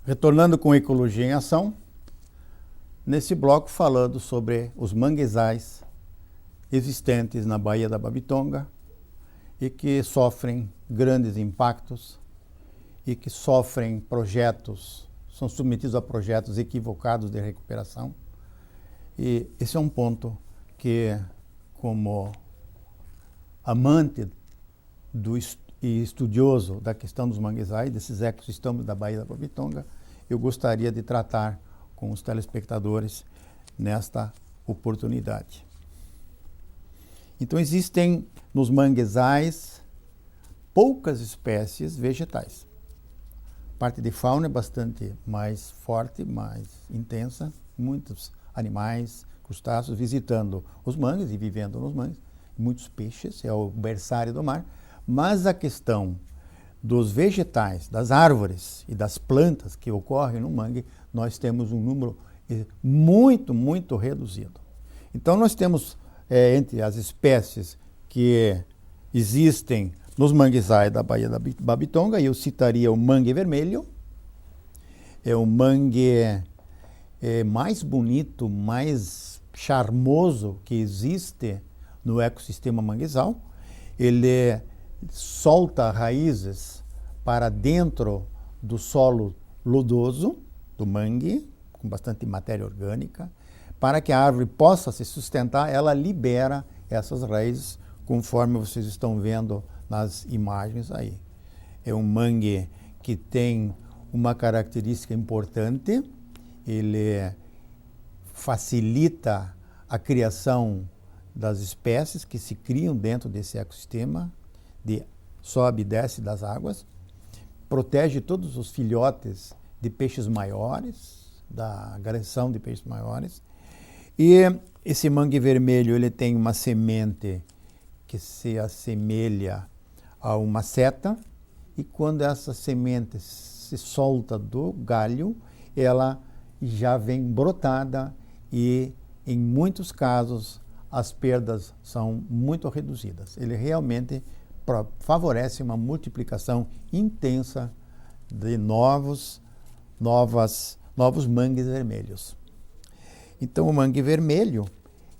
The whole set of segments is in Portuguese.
Retornando com Ecologia em Ação, nesse bloco falando sobre os manguezais existentes na Baía da Babitonga e que sofrem grandes impactos e que sofrem projetos, são submetidos a projetos equivocados de recuperação. E esse é um ponto que, como amante e estudioso da questão dos manguezais, desses ecossistemas da Baía da Babitonga, eu gostaria de tratar com os telespectadores nesta oportunidade. Então, existem nos manguezais poucas espécies vegetais. A parte de fauna é bastante mais forte, mais intensa, muitos animais, crustáceos visitando os mangues e vivendo nos mangues, muitos peixes, é o berçário do mar, mas a questão dos vegetais, das árvores e das plantas que ocorrem no mangue, nós temos um número muito reduzido. Então, nós temos, entre as espécies que existem nos manguezais da Baía da Babitonga, eu citaria o mangue vermelho, é o mangue mais bonito, mais charmoso que existe no ecossistema manguezal. Ele solta raízes para dentro do solo lodoso do mangue, com bastante matéria orgânica. Para que a árvore possa se sustentar, ela libera essas raízes, conforme vocês estão vendo nas imagens aí. É um mangue que tem uma característica importante, ele facilita a criação das espécies que se criam dentro desse ecossistema, de sobe e desce das águas, protege todos os filhotes de peixes maiores, da agressão de peixes maiores. E esse mangue vermelho, ele tem uma semente que se assemelha a uma seta, e quando essa semente se solta do galho, ela já vem brotada e, em muitos casos, as perdas são muito reduzidas. Ele realmente favorece uma multiplicação intensa de novos mangues vermelhos. Então, o mangue vermelho,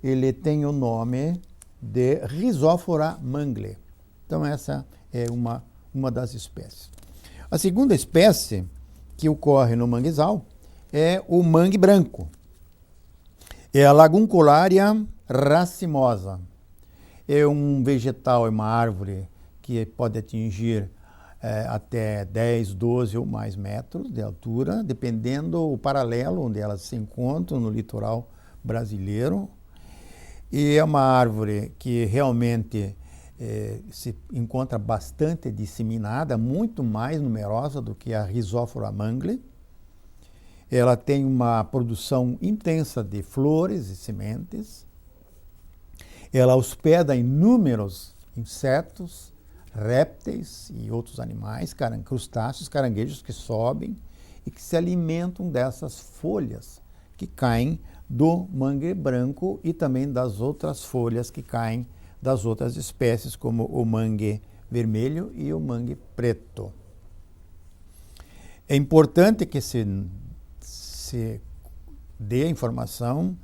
ele tem o nome de Rhizophyra mangle. Então, essa é uma das espécies. A segunda espécie que ocorre no manguezal é o mangue branco. É a Laguncularia racimosa. É um vegetal, é uma árvore que pode atingir até 10, 12 ou mais metros de altura, dependendo do paralelo onde elas se encontram no litoral brasileiro. E é uma árvore que realmente se encontra bastante disseminada, muito mais numerosa do que a Rhizophyra mangle. Ela tem uma produção intensa de flores e sementes. Ela hospeda inúmeros insetos, répteis e outros animais, crustáceos, caranguejos que sobem e que se alimentam dessas folhas que caem do mangue branco e também das outras folhas que caem das outras espécies, como o mangue vermelho e o mangue preto. É importante que se dê a informação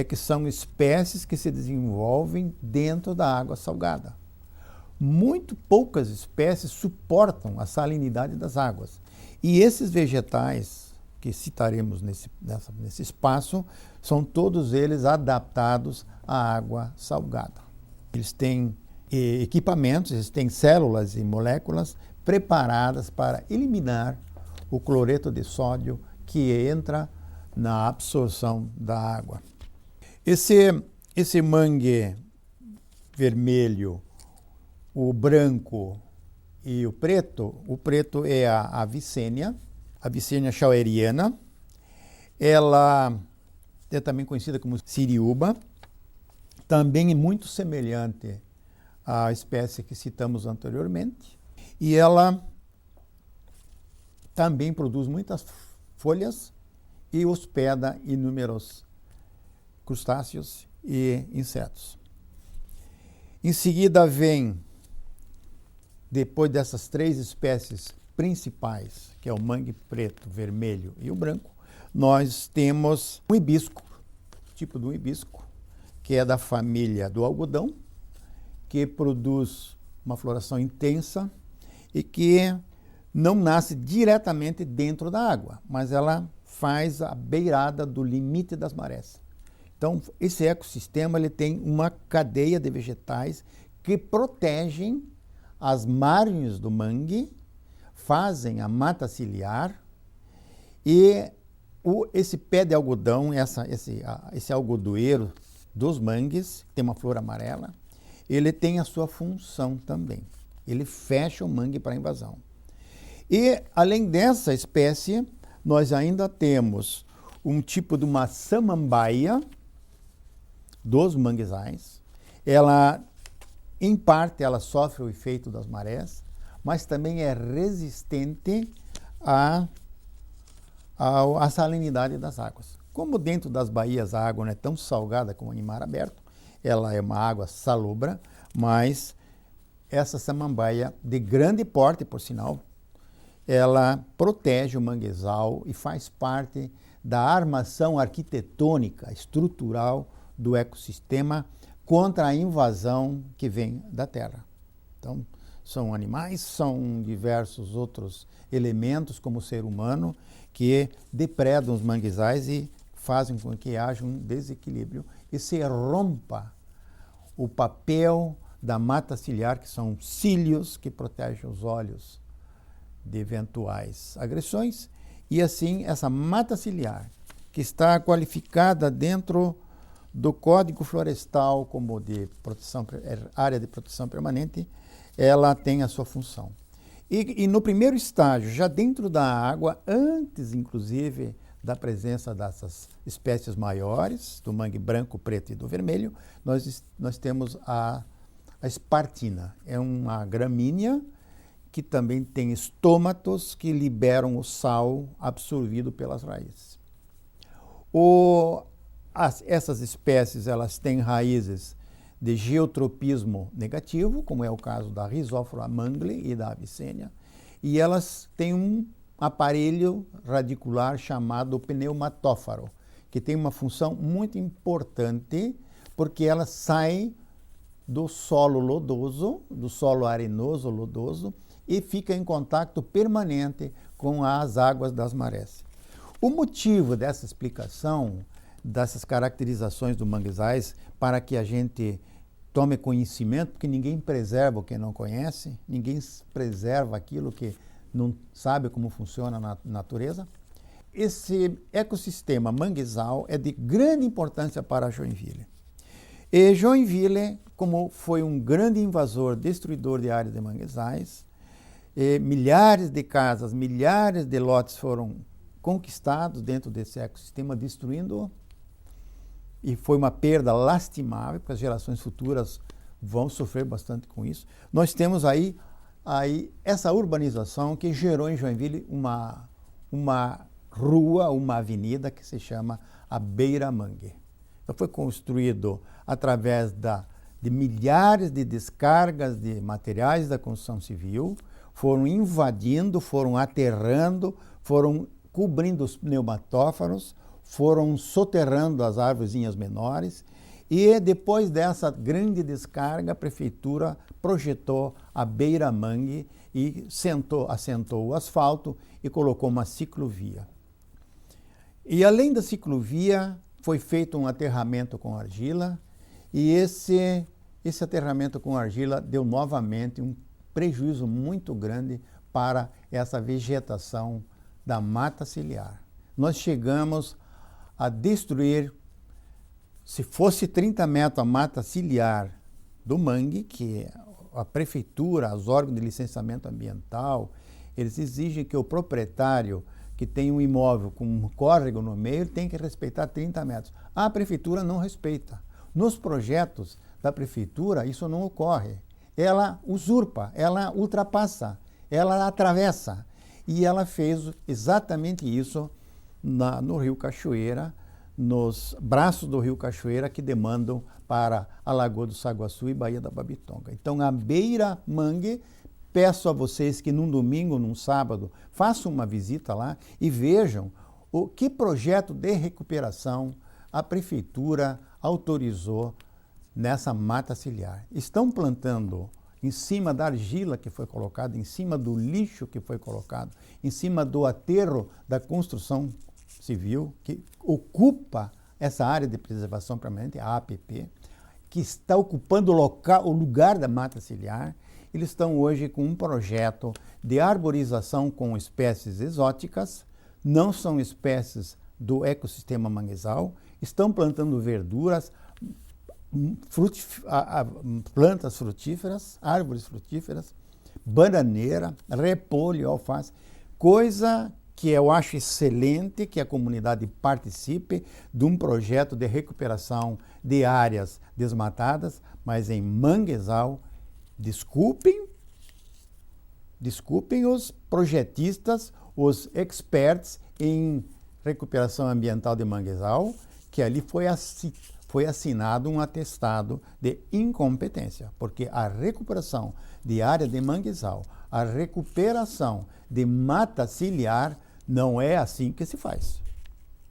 que são espécies que se desenvolvem dentro da água salgada. Muito poucas espécies suportam a salinidade das águas. E esses vegetais que citaremos nesse espaço, são todos eles adaptados à água salgada. Eles têm equipamentos, eles têm células e moléculas preparadas para eliminar o cloreto de sódio que entra na absorção da água. Esse mangue vermelho, o branco e o preto é a Vicenia schaueriana. Ela é também conhecida como siriúba, também é muito semelhante à espécie que citamos anteriormente, e ela também produz muitas folhas e hospeda inúmeros crustáceos e insetos. Em seguida vem depois dessas 3 espécies principais, que é o mangue preto, vermelho e o branco, nós temos um hibisco, tipo de um hibisco, que é da família do algodão, que produz uma floração intensa e que não nasce diretamente dentro da água, mas ela faz a beirada do limite das marés. Então, esse ecossistema ele tem uma cadeia de vegetais que protegem as margens do mangue, fazem a mata ciliar e esse pé de algodão, esse algodoeiro dos mangues, tem uma flor amarela, ele tem a sua função também. Ele fecha o mangue para a invasão. E, além dessa espécie, nós ainda temos um tipo de uma samambaia dos manguezais. Ela, em parte, ela sofre o efeito das marés, mas também é resistente à salinidade das águas. Como dentro das baías a água não é tão salgada como em mar aberto, ela é uma água salobra, mas essa samambaia, de grande porte, por sinal, ela protege o manguezal e faz parte da armação arquitetônica, estrutural do ecossistema contra a invasão que vem da terra. Então, são animais, são diversos outros elementos, como o ser humano, que depredam os manguezais e fazem com que haja um desequilíbrio e se rompa o papel da mata ciliar, que são cílios que protegem os olhos de eventuais agressões, e assim essa mata ciliar, que está qualificada dentro do Código Florestal como de proteção, área de proteção permanente, ela tem a sua função. E no primeiro estágio, já dentro da água, antes inclusive da presença dessas espécies maiores, do mangue branco, preto e do vermelho, nós temos a espartina. É uma gramínea que também tem estômatos que liberam o sal absorvido pelas raízes. Essas espécies elas têm raízes de geotropismo negativo, como é o caso da Rhizophora mangli e da Avicennia, e elas têm um aparelho radicular chamado pneumatófaro, que tem uma função muito importante, porque ela sai do solo lodoso, do solo arenoso lodoso, e fica em contato permanente com as águas das marés. O motivo dessa explicação, dessas caracterizações do manguezais, para que a gente tome conhecimento, porque ninguém preserva o que não conhece, ninguém preserva aquilo que não sabe como funciona na natureza. Esse ecossistema manguezal é de grande importância para Joinville. E Joinville, como foi um grande invasor, destruidor de áreas de manguezais, milhares de casas, milhares de lotes foram conquistados dentro desse ecossistema, destruindo-o. E foi uma perda lastimável, porque as gerações futuras vão sofrer bastante com isso. Nós temos aí essa urbanização que gerou em Joinville uma rua, uma avenida que se chama a Beira Mangue. Então foi construído através de milhares de descargas de materiais da construção civil, foram invadindo, foram aterrando, foram cobrindo os pneumatófaros, foram soterrando as árvorezinhas menores, e depois dessa grande descarga, a prefeitura projetou a Beira Mangue e assentou o asfalto e colocou uma ciclovia. E além da ciclovia, foi feito um aterramento com argila, e esse aterramento com argila deu novamente um prejuízo muito grande para essa vegetação da mata ciliar. Nós chegamos a destruir, se fosse 30 metros a mata ciliar do mangue, que a prefeitura, os órgãos de licenciamento ambiental, eles exigem que o proprietário que tem um imóvel com um córrego no meio tem que respeitar 30 metros. A prefeitura não respeita. Nos projetos da prefeitura, isso não ocorre. Ela usurpa, ela ultrapassa, ela atravessa. E ela fez exatamente isso no Rio Cachoeira, nos braços do Rio Cachoeira que demandam para a Lagoa do Saguaçu e Baía da Babitonga. Então, a Beira Mangue peço a vocês que num domingo, num sábado, façam uma visita lá e vejam o que projeto de recuperação a prefeitura autorizou nessa mata ciliar. Estão plantando em cima da argila que foi colocada, em cima do lixo que foi colocado, em cima do aterro da construção civil, que ocupa essa área de preservação permanente, a APP, que está ocupando o lugar da mata ciliar. Eles estão hoje com um projeto de arborização com espécies exóticas, não são espécies do ecossistema manguezal, estão plantando verduras, plantas frutíferas, árvores frutíferas, bananeira, repolho, alface, coisa que eu acho excelente que a comunidade participe de um projeto de recuperação de áreas desmatadas, mas em manguezal. Desculpem os projetistas, os experts em recuperação ambiental de manguezal, que ali foi assinado um atestado de incompetência, porque a recuperação de área de manguezal, a recuperação de mata ciliar, não é assim que se faz.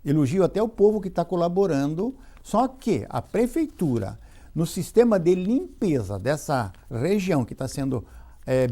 Elogio até o povo que está colaborando, só que a prefeitura, no sistema de limpeza dessa região que está sendo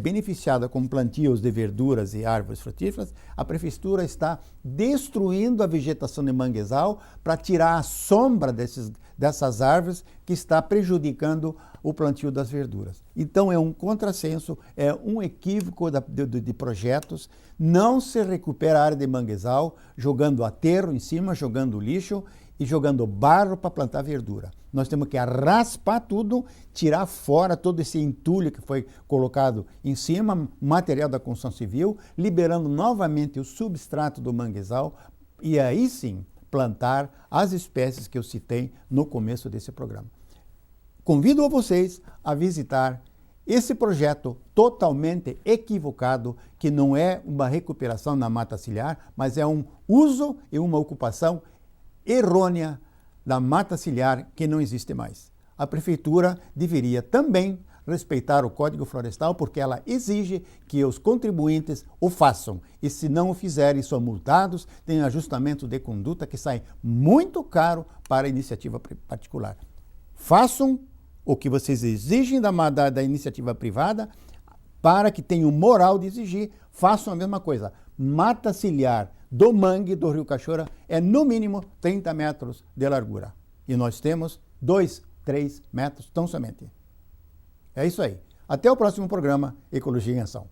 beneficiada com plantios de verduras e árvores frutíferas, a prefeitura está destruindo a vegetação de manguezal para tirar a sombra dessas árvores que está prejudicando o plantio das verduras. Então é um contrassenso, é um equívoco de projetos. Não se recupera a área de manguezal jogando aterro em cima, jogando lixo e jogando barro para plantar verdura. Nós temos que raspar tudo, tirar fora todo esse entulho que foi colocado em cima, material da construção civil, liberando novamente o substrato do manguezal e aí sim plantar as espécies que eu citei no começo desse programa. Convido a vocês a visitar esse projeto totalmente equivocado, que não é uma recuperação na mata ciliar, mas é um uso e uma ocupação errônea da mata ciliar que não existe mais. A prefeitura deveria também respeitar o Código Florestal, porque ela exige que os contribuintes o façam. E se não o fizerem, são multados, tem ajustamento de conduta que sai muito caro para a iniciativa particular. Façam o que vocês exigem da iniciativa privada, para que tenham moral de exigir, façam a mesma coisa. Mata ciliar do mangue do Rio Cachoeira é no mínimo 30 metros de largura. E nós temos 2, 3 metros tão somente. É isso aí. Até o próximo programa Ecologia em Ação.